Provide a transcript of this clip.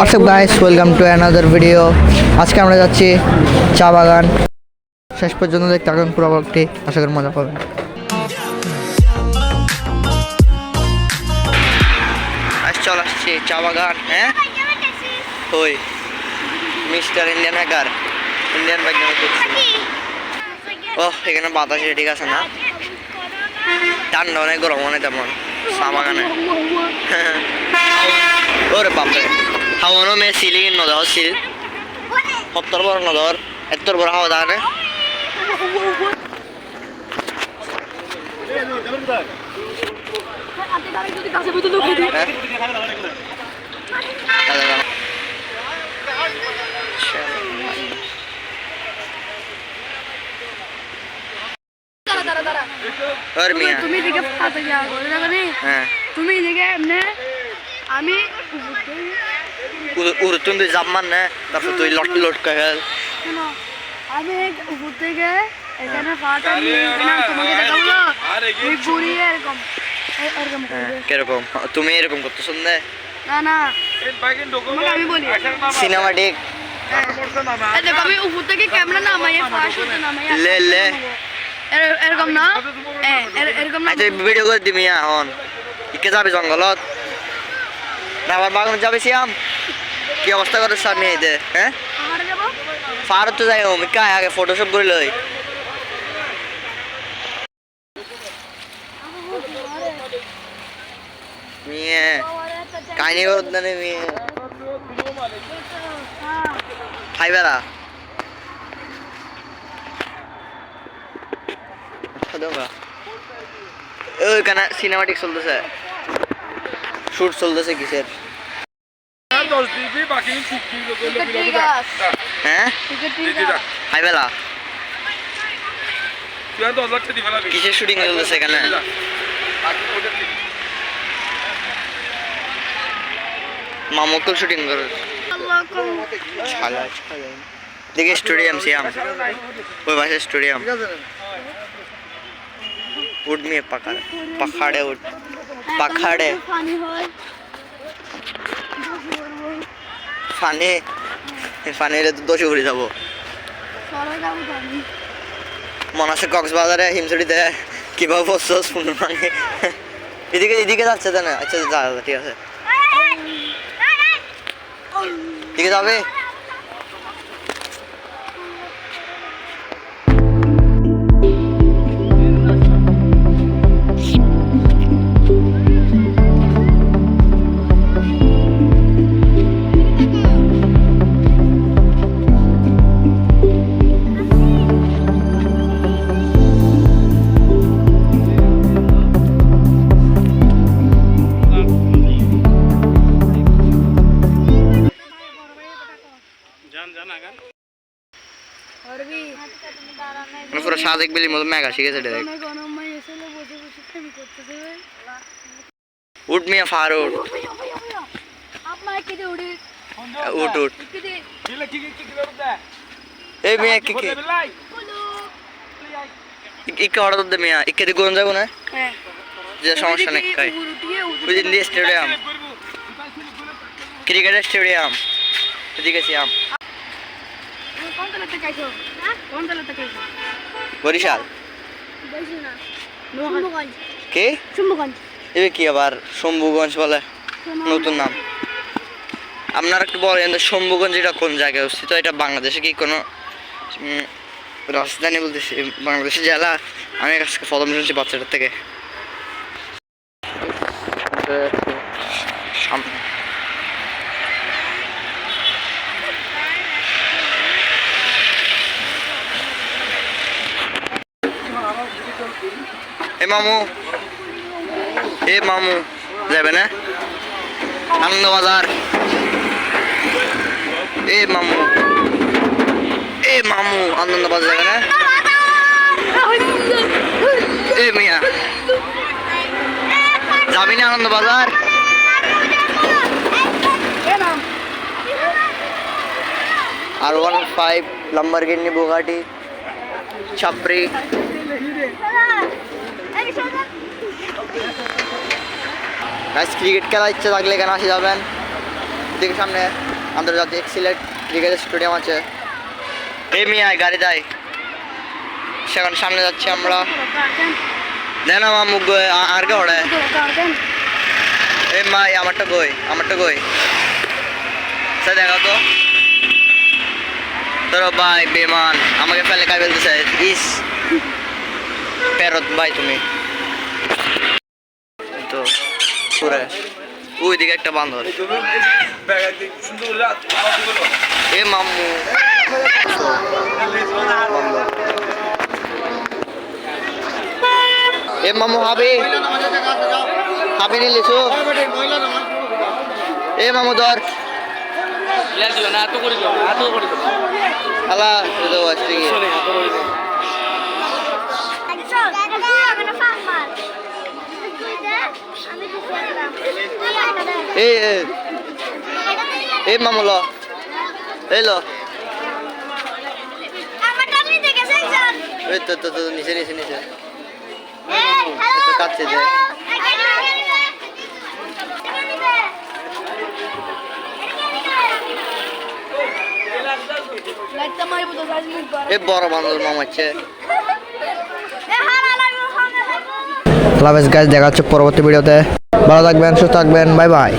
What's up guys, welcome to another video. আজকে আমরা যাচ্ছি চা বাগান। শেষ পর্যন্ত দেখতে থাকুন পুরো ব্লগটি, আশা করি মজা পাবেন। আজ চলে আসছি চা বাগান। হ্যাঁ ওই mister Indian hacker Indian bike নামে দেখছি। ওহ এখানে বাতাস ঠিক আছে না, ঠান্ডা অনেক, গরম অনেক, তেমন চা বাগানে। ওরে বাপরে, হাওয়ানো মে সিলিং নদর সিল সত্তর বড় নদর এত্তর বড় হাওয়া দাঁড়ানে। তুমি দিকে ফাতে যাও হ্যাঁ তুমি দিকে এমনে আমি উড়তুন তুই জাপ মান না, তারপর তুই লটকা গেল। আমি উপর থেকে এখানে ফাটা নিয়ে তোমাকে দেখাবো ওই বুড়ি এরকম এরকম কিরকম তুমি এরকম করতেছ না? না না আমি বলি সিনেমাটিক। দেখো আমি উপর থেকে ক্যামেরা নামাইয়া ফাঁস হতে নামাইয়া লে লে এরকম না এরকম না। আচ্ছা ভিডিও করে দিবি এখন ইকে যাবি জঙ্গলত রাবার বাগান যাবে সিয়াম, কি অবস্থা করে সামনে এতে? হ্যাঁ ফারত তো যাই আমি কায় আগে ফটোশপ করে লই। মিয়ে কাহিনী করত না রে মিয়ে খাইবেলা ওইখানে সিনেমাটিক চলতেছে, শুট চলতেছে কিসের? হ্যাঁ খাইবেলা কিসের শুটিং চলতেছে এখানে? মামুকুল শুটিং করে দেখি স্টেডিয়াম সিয়াম, ওই পাশে স্টেডিয়াম। উঠ মিয়ে পাখাড়ে উঠ পাখাড়ে ফানে ফানে তো দোষে উড়ে যাবো। মনে আছে কক্সবাজারে হিমছড়িতে কিভাবে বসছস শুনুন, মানে এদিকে এদিকে যাচ্ছে তো না? আচ্ছা যা ঠিক আছে, ঠিক যাবে। পুরো সাদেক বেলির মতো মেঘা শিখেছে ডাইরেক্ট। উঠ মিয়া ফার উঠ উঠ উঠ। এই মিয়া কি কি ইকে হঠাৎ দে মিয়া ইকে দি কোন যাবো না যে সমস্যা নেই কাই বুঝিন দি স্টেডিয়াম ক্রিকেটের স্টেডিয়াম এদিকে সিয়াম। বরিশাল কে এবে কি আবার শম্ভুগঞ্জ বলে নতুন নাম? আপনারা একটু বলেন শম্ভুগঞ্জ এটা কোন জায়গায় অবস্থিত? এটা বাংলাদেশে কি কোনো রাজধানী বলতেছি, বাংলাদেশের জেলা? আমি আজকে প্রথম শুনছি বাচ্চাটার থেকে। সামনে এ মামু যাবে না আনন্দবাজার? এ মামু আনন্দবাজার যাবে না? এ মিয়া যাবি না Anandabazar? R15 Lamborghini Bugatti Chapri cricket খেলার ইচ্ছা থাকলে এখানে আসে যাবেন। ওইদিকে সামনে আন্তর্জাতিক সিলেট ক্রিকেট স্টেডিয়াম আছে। এই মিয়া গাড়ি যায়, সেখানে সামনে যাচ্ছি আমরা। দেন আমার মুখ আর কে হড়ে এই মা আমারটা কই স্যার দেখা তো তোর ভাই বেমান আমাকে ফেলে খাই ফেলতেছে। ইস ফেরত ভাই তুমি তো পুরে ওইদিকে একটা বান্দর। এ মাম্মু এ মামু হাবি নি লিছু এ মামু ধর হালা তো আসছে এ মামু ল এই লো তো নিচে কাটছে যে এ বড় বান্দর মামাচ্ছে। দেখা হচ্ছে পরবর্তী ভিডিওতে। ভালো থাকবেন, সুস্থ থাকবেন, বাই বাই।